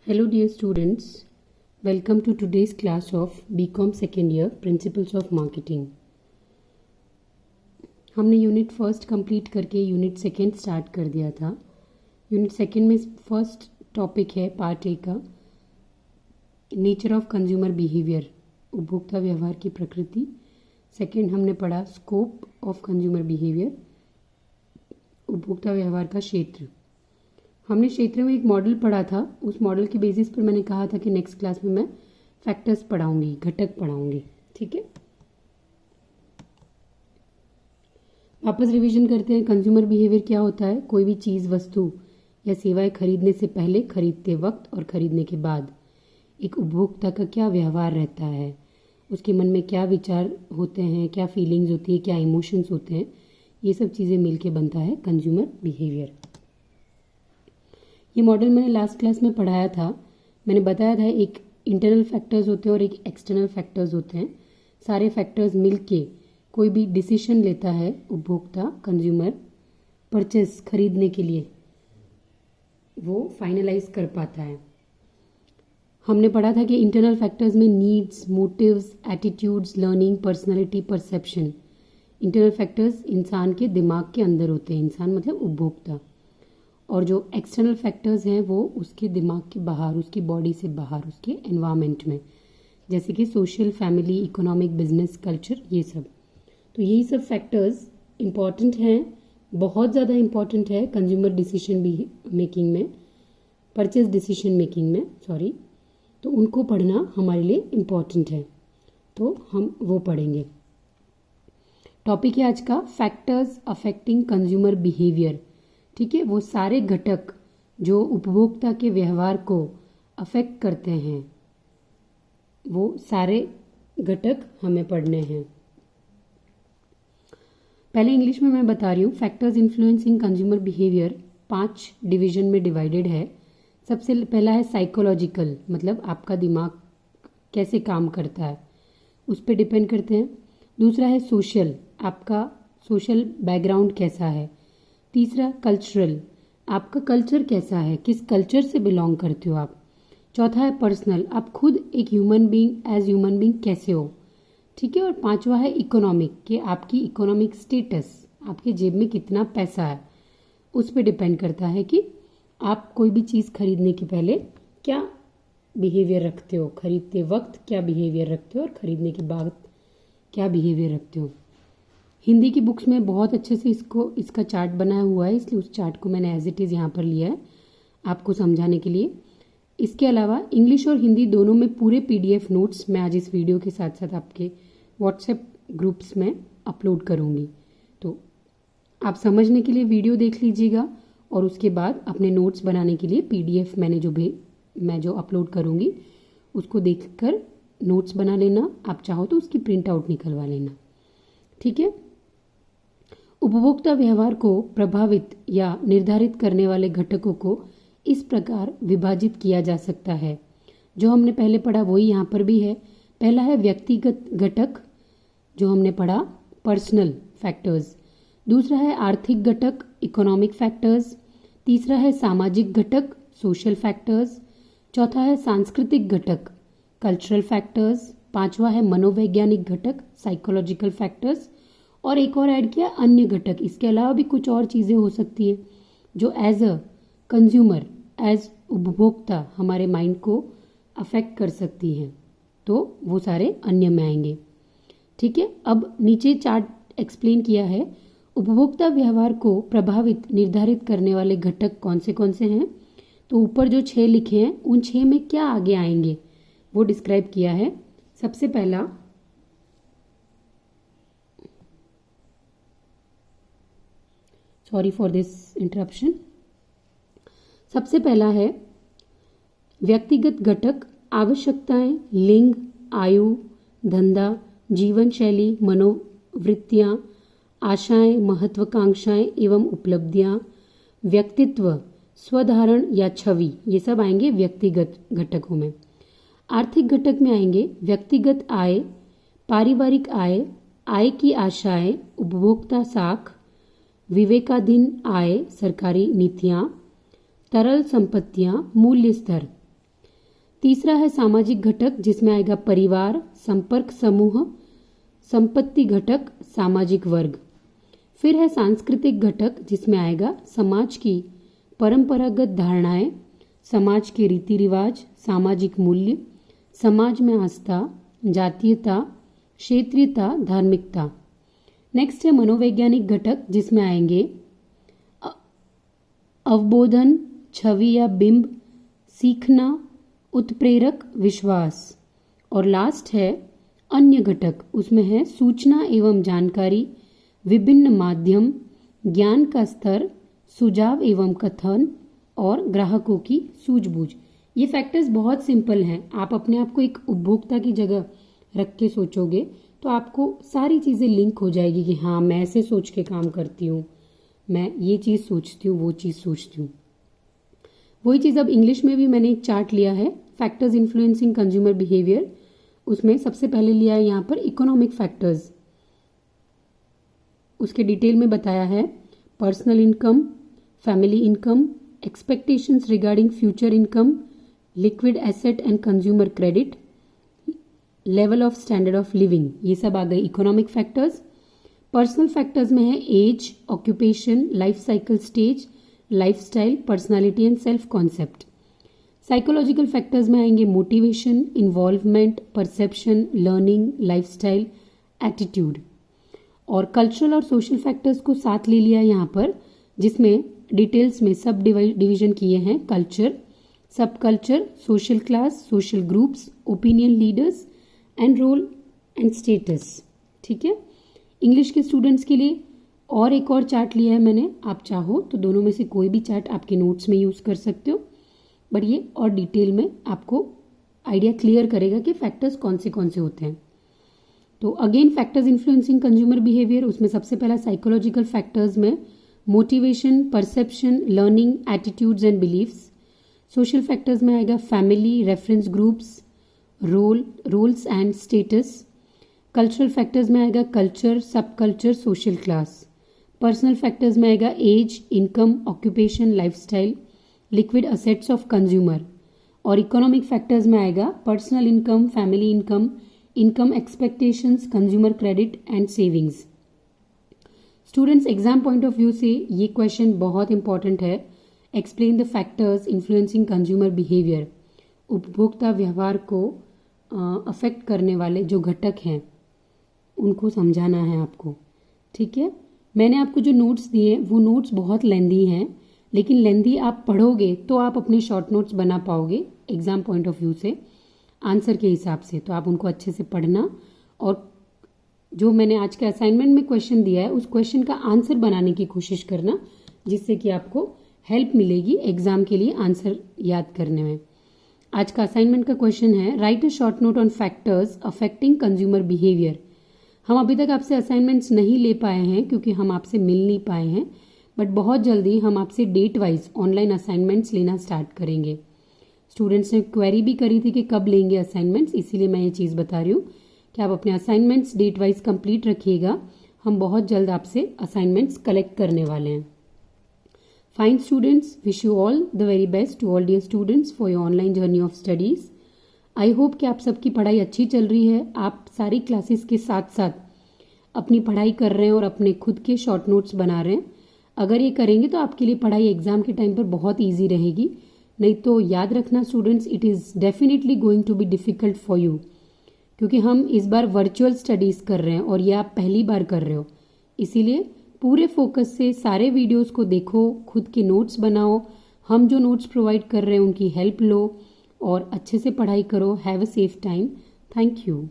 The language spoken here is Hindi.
Hello dear students, welcome to today's class of BCom second year Principles of Marketing। हमने यूनिट फर्स्ट कंप्लीट करके यूनिट सेकेंड स्टार्ट कर दिया था। यूनिट सेकेंड में फर्स्ट टॉपिक है पार्ट ए का नेचर ऑफ कंज्यूमर बिहेवियर, उपभोक्ता व्यवहार की प्रकृति। सेकेंड हमने पढ़ा स्कोप ऑफ कंज्यूमर बिहेवियर, उपभोक्ता व्यवहार का क्षेत्र। हमने क्षेत्र में एक मॉडल पढ़ा था, उस मॉडल की बेसिस पर मैंने कहा था कि नेक्स्ट क्लास में मैं फैक्टर्स पढ़ाऊंगी, घटक पढ़ाऊंगी। ठीक है, वापस रिवीजन करते हैं। कंज्यूमर बिहेवियर क्या होता है? कोई भी चीज़, वस्तु या सेवाएं खरीदने से पहले, खरीदते वक्त और खरीदने के बाद एक उपभोक्ता का क्या व्यवहार रहता है, उसके मन में क्या विचार होते हैं, क्या फीलिंग्स होती है, क्या इमोशंस होते हैं, ये सब चीज़ें मिलके बनता है कंज्यूमर बिहेवियर। ये मॉडल मैंने लास्ट क्लास में पढ़ाया था। मैंने बताया था एक इंटरनल फैक्टर्स होते हैं और एक एक्सटर्नल फैक्टर्स होते हैं। सारे फैक्टर्स मिलके कोई भी डिसीजन लेता है उपभोक्ता, कंज्यूमर, परचेस खरीदने के लिए, वो फाइनलाइज कर पाता है। हमने पढ़ा था कि इंटरनल फैक्टर्स में needs, motives, attitudes, learning, personality, perception. Internal factors इंसान के दिमाग के अंदर होते हैं, इंसान मतलब उपभोक्ता, और जो एक्सटर्नल फैक्टर्स हैं वो उसके दिमाग के बाहर, उसकी बॉडी से बाहर, उसके एनवायरनमेंट में, जैसे कि social, family, economic, business, culture, ये सब। तो यही सब फैक्टर्स इम्पॉर्टेंट हैं, बहुत ज़्यादा इम्पॉर्टेंट है कंज्यूमर डिसीजन मेकिंग में, परचेज डिसीजन मेकिंग में, सॉरी। तो उनको पढ़ना हमारे लिए इम्पॉर्टेंट है, तो हम वो पढ़ेंगे। टॉपिक है आज का फैक्टर्स अफेक्टिंग कंज्यूमर बिहेवियर। ठीक है, वो सारे घटक जो उपभोक्ता के व्यवहार को अफेक्ट करते हैं, वो सारे घटक हमें पढ़ने हैं। पहले इंग्लिश में मैं बता रही हूँ। Factors influencing consumer behaviour 5 division में डिवाइडेड है। सबसे पहला है साइकोलॉजिकल, मतलब आपका दिमाग कैसे काम करता है, उस पर डिपेंड करते हैं। दूसरा है सोशल, आपका सोशल बैकग्राउंड कैसा है। तीसरा कल्चरल, आपका कल्चर कैसा है, किस कल्चर से बिलोंग करते हो आप। चौथा है पर्सनल, आप खुद एक human being, as human being कैसे हो। ठीक है, और पांचवा है इकोनॉमिक, कि आपकी इकोनॉमिक स्टेटस, आपके जेब में कितना पैसा है, उस पर डिपेंड करता है कि आप कोई भी चीज़ खरीदने के पहले क्या बिहेवियर रखते हो, खरीदते वक्त क्या बिहेवियर रखते हो और खरीदने के बाद क्या बिहेवियर रखते हो। हिंदी की बुक्स में बहुत अच्छे से इसका चार्ट बनाया हुआ है, इसलिए उस चार्ट को मैंने एज इट इज़ यहाँ पर लिया है आपको समझाने के लिए। इसके अलावा इंग्लिश और हिंदी दोनों में पूरे PDF नोट्स मैं आज इस वीडियो के साथ साथ आपके व्हाट्सएप ग्रुप्स में अपलोड करूँगी। तो आप समझने के लिए वीडियो देख लीजिएगा और उसके बाद अपने नोट्स बनाने के लिए PDF मैं जो अपलोड करूँगी उसको देखकर नोट्स बना लेना। आप चाहो तो उसकी प्रिंट आउट निकलवा लेना। ठीक है, उपभोक्ता व्यवहार को प्रभावित या निर्धारित करने वाले घटकों को इस प्रकार विभाजित किया जा सकता है। जो हमने पहले पढ़ा वही यहाँ पर भी है। पहला है व्यक्तिगत घटक, जो हमने पढ़ा पर्सनल फैक्टर्स। दूसरा है आर्थिक घटक, इकोनॉमिक फैक्टर्स। तीसरा है सामाजिक घटक, सोशल फैक्टर्स। चौथा है सांस्कृतिक घटक, कल्चरल फैक्टर्स। पांचवा है मनोवैज्ञानिक घटक, साइकोलॉजिकल फैक्टर्स। और एक और ऐड किया अन्य घटक। इसके अलावा भी कुछ और चीज़ें हो सकती है जो एज अ कंज्यूमर, एज उपभोक्ता हमारे माइंड को अफेक्ट कर सकती हैं, तो वो सारे अन्य में आएंगे। ठीक है, अब नीचे चार्ट एक्सप्लेन किया है। उपभोक्ता व्यवहार को प्रभावित, निर्धारित करने वाले घटक कौन से हैं। तो ऊपर जो 6 लिखे हैं उन 6 में क्या आगे आएंगे वो डिस्क्राइब किया है। सबसे पहला सॉरी फॉर दिस इंटरप्शन। सबसे पहला है व्यक्तिगत घटक, आवश्यकताएं, लिंग, आयु, धंधा, जीवन शैली, मनोवृत्तियां, आशाएं, महत्वाकांक्षाएं एवं उपलब्धियां, व्यक्तित्व, स्वधारण या छवि, ये सब आएंगे व्यक्तिगत घटकों में। आर्थिक घटक में आएंगे व्यक्तिगत आय, पारिवारिक आय, आय की आशाएं, उपभोक्ता साख, विवेकाधीन आय, सरकारी नीतियां, तरल संपत्तियां, मूल्य स्तर। तीसरा है सामाजिक घटक, जिसमें आएगा परिवार, संपर्क समूह, संपत्ति घटक, सामाजिक वर्ग। फिर है सांस्कृतिक घटक, जिसमें आएगा समाज की परंपरागत धारणाएं, समाज के रीति रिवाज, सामाजिक मूल्य, समाज में आस्था, जातीयता, क्षेत्रीयता, धार्मिकता। नेक्स्ट है मनोवैज्ञानिक घटक, जिसमें आएंगे अवबोधन, छवि या बिंब, सीखना, उत्प्रेरक, विश्वास। और लास्ट है अन्य घटक, उसमें है सूचना एवं जानकारी, विभिन्न माध्यम, ज्ञान का स्तर, सुझाव एवं कथन और ग्राहकों की सूझबूझ। ये फैक्टर्स बहुत सिंपल हैं। आप अपने आप को एक उपभोक्ता की जगह रख के सोचोगे तो आपको सारी चीज़ें लिंक हो जाएगी कि हाँ, मैं ऐसे सोच के काम करती हूँ, मैं ये चीज़ सोचती हूँ, वो चीज़ सोचती हूँ। वही चीज़ अब इंग्लिश में भी मैंने एक चार्ट लिया है, फैक्टर्स इन्फ्लुएंसिंग कंज्यूमर बिहेवियर। उसमें सबसे पहले लिया है यहाँ पर इकोनॉमिक फैक्टर्स। उसके डिटेल में बताया है personal income, family income, expectations regarding future income, liquid asset and consumer credit, level of standard of living. ये सब आ गए इकोनॉमिक फैक्टर्स। पर्सनल फैक्टर्स में है age, occupation, life cycle stage, lifestyle, personality and self concept. Psychological factors में आएंगे motivation, involvement, perception, learning, lifestyle, attitude. और कल्चरल और सोशल फैक्टर्स को साथ ले लिया यहाँ पर, जिसमें डिटेल्स में सब डिवीजन किए हैं, culture, sub culture, social class, social groups, opinion leaders and role and status. ठीक है, इंग्लिश के स्टूडेंट्स के लिए और एक और चार्ट लिया है मैंने, आप चाहो तो दोनों में से कोई भी चार्ट आपके नोट्स में यूज़ कर सकते हो, बट ये और डिटेल में आपको आइडिया क्लियर करेगा कि फैक्टर्स कौन से होते हैं। तो again factors influencing consumer behaviour, उसमें सबसे पहला साइकोलॉजिकल फैक्टर्स में motivation, perception, learning, attitudes and beliefs. Social factors में आएगा family, reference groups, roles and status. Cultural factors में आएगा culture, sub culture, social class. Personal factors में आएगा age, income, occupation, lifestyle, liquid assets of consumer. और इकोनॉमिक फैक्टर्स में आएगा personal income, family income, income expectations, consumer credit and savings. Students, exam point of view से ये क्वेश्चन बहुत इंपॉर्टेंट है। Explain the factors influencing consumer behaviour. उपभोक्ता व्यवहार को अफेक्ट करने वाले जो घटक हैं उनको समझाना है आपको। ठीक है, मैंने आपको जो नोट्स दिए वो नोट्स बहुत लेंदी हैं, लेकिन लेंदी आप पढ़ोगे तो आप अपने शॉर्ट नोट्स बना पाओगे एग्जाम पॉइंट ऑफ व्यू से, आंसर के हिसाब से। तो आप उनको अच्छे से पढ़ना और जो मैंने आज के असाइनमेंट में क्वेश्चन दिया है उस क्वेश्चन का आंसर बनाने की कोशिश करना, जिससे कि आपको हेल्प मिलेगी एग्जाम के लिए आंसर याद करने में। आज का असाइनमेंट का क्वेश्चन है right a short note on factors affecting consumer behaviour. हम अभी तक आपसे असाइनमेंट्स नहीं ले पाए हैं क्योंकि हम आपसे मिल नहीं पाए हैं, बट बहुत जल्दी हम आपसे डेट वाइज ऑनलाइन असाइनमेंट्स लेना स्टार्ट करेंगे। स्टूडेंट्स ने क्वेरी भी करी थी कि कब लेंगे असाइनमेंट्स, इसीलिए मैं ये चीज़ बता रही हूँ कि आप अपने असाइनमेंट्स डेट वाइज कंप्लीट रखिएगा। हम बहुत जल्द आपसे असाइनमेंट्स कलेक्ट करने वाले हैं। Fine students, wish you all the very best to all dear students for your online journey of studies. I hope कि आप सबकी पढ़ाई अच्छी चल रही है, आप सारी क्लासेस के साथ साथ अपनी पढ़ाई कर रहे हैं और अपने खुद के शॉर्ट नोट्स बना रहे हैं। अगर ये करेंगे तो आपके लिए पढ़ाई एग्जाम के टाइम पर बहुत ईजी रहेगी, नहीं तो याद रखना students, it is definitely going to be difficult for you, क्योंकि हम इस बार वर्चुअल स्टडीज़ कर रहे हैं और ये आप पहली बार कर रहे हो। इसीलिए पूरे फोकस से सारे वीडियोस को देखो, खुद के नोट्स बनाओ, हम जो नोट्स प्रोवाइड कर रहे हैं उनकी हेल्प लो और अच्छे से पढ़ाई करो। Have a safe time. Thank you.